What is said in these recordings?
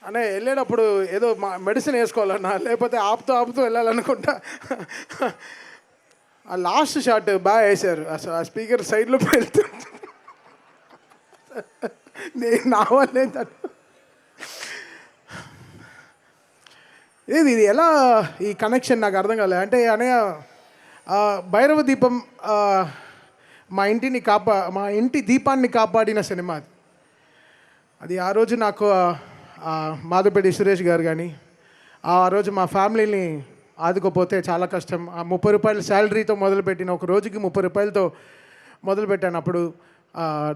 అనే వెళ్ళేటప్పుడు ఏదో మెడిసిన్ వేసుకోవాలన్నా, లేకపోతే ఆపుతూ ఆపుతూ వెళ్ళాలనుకుంటా. ఆ లాస్ట్ షాట్ బాగా వేశారు. అసలు ఆ స్పీకర్ సైడ్లో వెళ్తూ నేను నా వల్లే ఇది ఎలా ఈ కనెక్షన్ నాకు అర్థం కాలేదు. అంటే అనయ్య భైరవ దీపం మా ఇంటి దీపాన్ని కాపాడిన సినిమా అది. ఆ రోజు నాకు మాధవపేటి సురేష్ గారు కానీ ఆ రోజు మా ఫ్యామిలీని ఆదుకోపోతే చాలా కష్టం. ఆ 30 రూపాయల శాలరీతో మొదలుపెట్టిన, ఒక రోజుకి 30 రూపాయలతో మొదలుపెట్టాను. అప్పుడు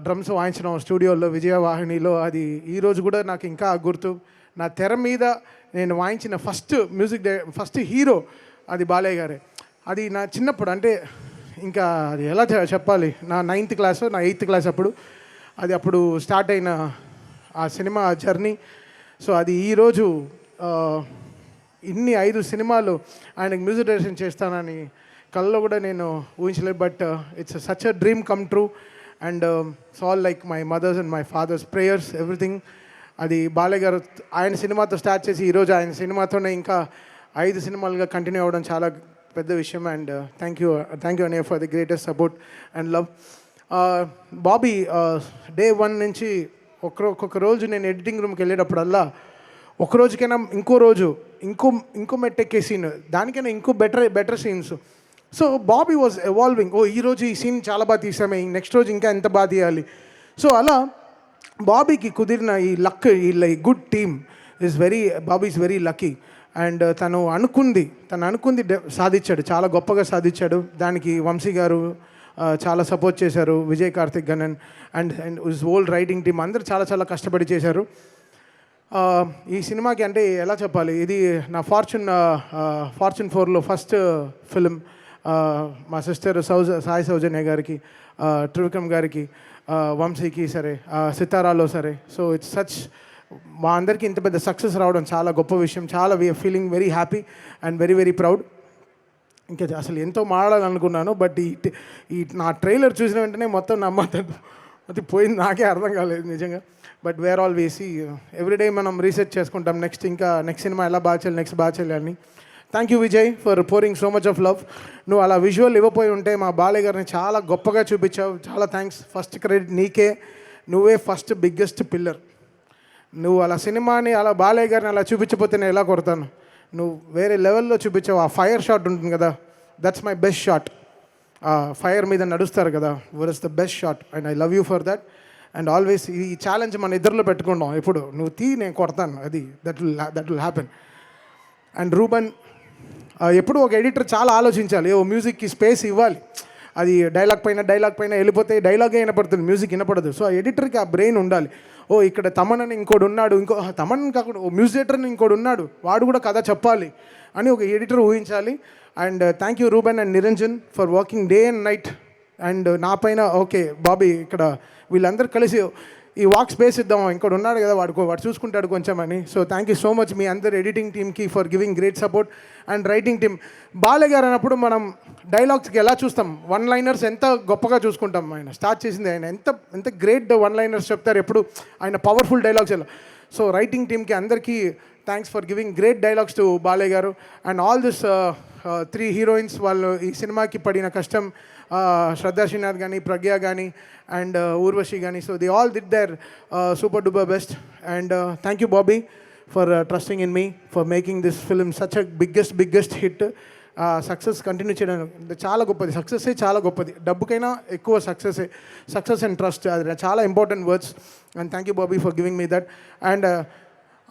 డ్రమ్స్ వాయించడం స్టూడియోలో విజయవాహినిలో. అది ఈరోజు కూడా నాకు ఇంకా గుర్తు. నా తెర మీద నేను వాయించిన ఫస్ట్ హీరో అది బాలయ్య గారే. అది నా చిన్నప్పుడు, అంటే ఇంకా అది ఎలా చెప్పాలి, నా 9th క్లాస్ నా 8th క్లాస్ అప్పుడు స్టార్ట్ అయిన ఆ సినిమా జర్నీ. సో అది ఈరోజు ఇన్ని 5 సినిమాలు ఆయనకు మ్యూజిక్ డైరెక్షన్ చేస్తానని కళ్ళలో కూడా నేను ఊహించలేదు. But it's such a dream come true. And it's all like my mother's and my father's prayers, everything. అది బాలయ్య గారు ఆయన సినిమాతో స్టార్ట్ చేసి ఈరోజు ఆయన సినిమాతోనే ఇంకా 5 సినిమాలుగా కంటిన్యూ అవ్వడం చాలా పెద్ద విషయం. అండ్ థ్యాంక్ యూ అన్నయ్య for the greatest support and love. Bobby day 1 నుంచి ఒక్కొక్క రోజు నేను ఎడిటింగ్ రూమ్కి వెళ్ళేటప్పుడల్లా ఒక రోజుకైనా ఇంకో మెట్టెక్కే సీన్, దానికైనా ఇంకో better scenes. So Bobby was evolving. ఈరోజు ఈ సీన్ చాలా బాగా తీసామే, నెక్స్ట్ రోజు ఇంకా ఎంత బాగా తీయాలి. సో అలా బాబీకి కుదిరిన ఈ లక్, ఈ good team Bobby is very lucky. And తను అనుకుంది సాధించాడు, చాలా గొప్పగా సాధించాడు. దానికి వంశీ గారు చాలా సపోర్ట్ చేశారు, Vijay Karthik Ganan and his whole writing team అందరూ చాలా కష్టపడి చేశారు ఈ సినిమాకి. అంటే ఎలా చెప్పాలి, ఇది నా ఫార్చ్యూన్ 4లో ఫస్ట్ ఫిల్మ్. మా సిస్టర్ సాయి సౌజన్య గారికి, త్రివిక్రమ్ గారికి, వంశీకి సరే, సితారాలో సరే. సో ఇట్స్ సచ్, మా అందరికీ ఇంత పెద్ద సక్సెస్ రావడం చాలా గొప్ప విషయం. చాలా we're feeling very happy and very proud. ఇంకా అసలు ఎంతో మాట్లాడాలనుకున్నాను, బట్ ఈ నా ట్రైలర్ చూసిన వెంటనే మొత్తం అది పోయింది, నాకే అర్థం కాలేదు నిజంగా. బట్ వేర్ ఆల్ వేసి ఎవ్రీడే మనం రీసెర్చ్ చేసుకుంటాం, నెక్స్ట్ సినిమా ఎలా బాగా చేయాలి అని. Thank you Vijay for pouring so much of love. నువ్వు అలా విజువల్ ఇవ్వపోయి ఉంటే మా బాలయ్య గారిని చాలా గొప్పగా చూపించావు, చాలా థ్యాంక్స్. ఫస్ట్ క్రెడిట్ నీకే, నువ్వే ఫస్ట్ బిగ్గెస్ట్ పిల్లర్. నువ్వు అలా సినిమాని అలా బాలయ్య గారిని అలా చూపించకపోతే నేను ఎలా కొడతాను. నువ్వు వేరే లెవెల్లో చూపించావు. ఆ ఫైర్ షాట్ ఉంటుంది కదా, that's my best shot. Fire మీద నడుస్తారు కదా, it's the best shot and I love you for that. And always ఈ ఛాలెంజ్ మన ఇద్దరిలో పెట్టుకుంటాం, ఎప్పుడు నువ్వు నేను కొడతాను, అది that will happen. And Ruben, ఎప్పుడు ఒక ఎడిటర్ చాలా ఆలోచించాలి, మ్యూజిక్కి స్పేస్ ఇవ్వాలి. అది డైలాగ్ పైన వెళ్ళిపోతే డైలాగే వినపడుతుంది, మ్యూజిక్ వినపడదు. సో ఆ ఎడిటర్కి ఆ బ్రెయిన్ ఉండాలి. ఇక్కడ తమన్ అని ఇంకోటి ఉన్నాడు, తమన్ కాకుండా మ్యూజిక్ డైరెక్టర్ అని ఇంకోటి ఉన్నాడు, వాడు కూడా కథ చెప్పాలి అని ఒక ఎడిటర్ ఊహించాలి. And thank you Ruben and Niranjan for working day and night. And నా పైన బాబీ, ఇక్కడ వీళ్ళందరూ కలిసి ఈ వాక్ స్పేస్ ఇద్దాం, ఇంకోటి ఉన్నాడు కదా వాడు చూసుకుంటాడు కొంచెం అని. So thank you so much మీ అందరు ఎడిటింగ్ టీమ్కి for giving great support. And writing team, Balayya garu అన్నప్పుడు మనం డైలాగ్స్కి ఎలా చూస్తాం, 1 లైనర్స్ ఎంత గొప్పగా చూసుకుంటాం. ఆయన స్టార్ట్ చేసింది, ఆయన ఎంత గ్రేట్ 1 లైనర్స్ చెప్తారు ఎప్పుడు, ఆయన పవర్ఫుల్ డైలాగ్స్ ఎలా. సో రైటింగ్ టీమ్కి అందరికీ thanks for giving great dialogues to Balayya garu. And all this 3 heroines, వాళ్ళు ఈ సినిమాకి పడిన కష్టం, శ్రద్ధా శ్రీనాథ్ కానీ, ప్రజ్ఞ కానీ అండ్ ఊర్వశి కానీ. So they all did there super duper best. And thank you Bobby for trusting in me, for making this film such a biggest hit. Success continue చేయడం చాలా గొప్పది, సక్సెస్సే చాలా గొప్పది, డబ్బుకైనా ఎక్కువ సక్సెస్ అండ్ ట్రస్ట్, అది చాలా important words. And thank you Bobby for giving me that. And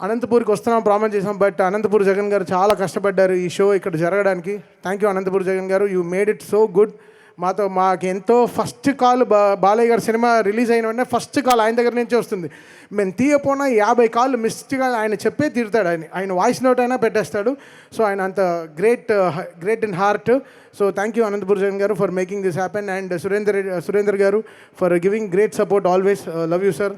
అనంతపూర్కి వస్తున్నాం ప్రామిస్ చేసాం, బట్ అనంతపూర్ జగన్ గారు చాలా కష్టపడ్డారు ఈ షో ఇక్కడ జరగడానికి. థ్యాంక్ యూ అనంతపూర్ జగన్ గారు, you made it so good. మాకు ఎంతో ఫస్ట్ కాల్, బాలయ్య గారి సినిమా రిలీజ్ అయిన వెంటనే ఫస్ట్ కాల్ ఆయన దగ్గర నుంచే వస్తుంది. మేము తీయపోయినా 50 కాళ్ళు మిస్గా ఆయన చెప్పే తీరుతాడు, ఆయన వాయిస్ నోట్ అయినా పెట్టేస్తాడు. సో ఆయన అంత great in heart. So thank you Anantapur Jagan garu for making this happen. And Surender garu for giving great support always. Love you sir.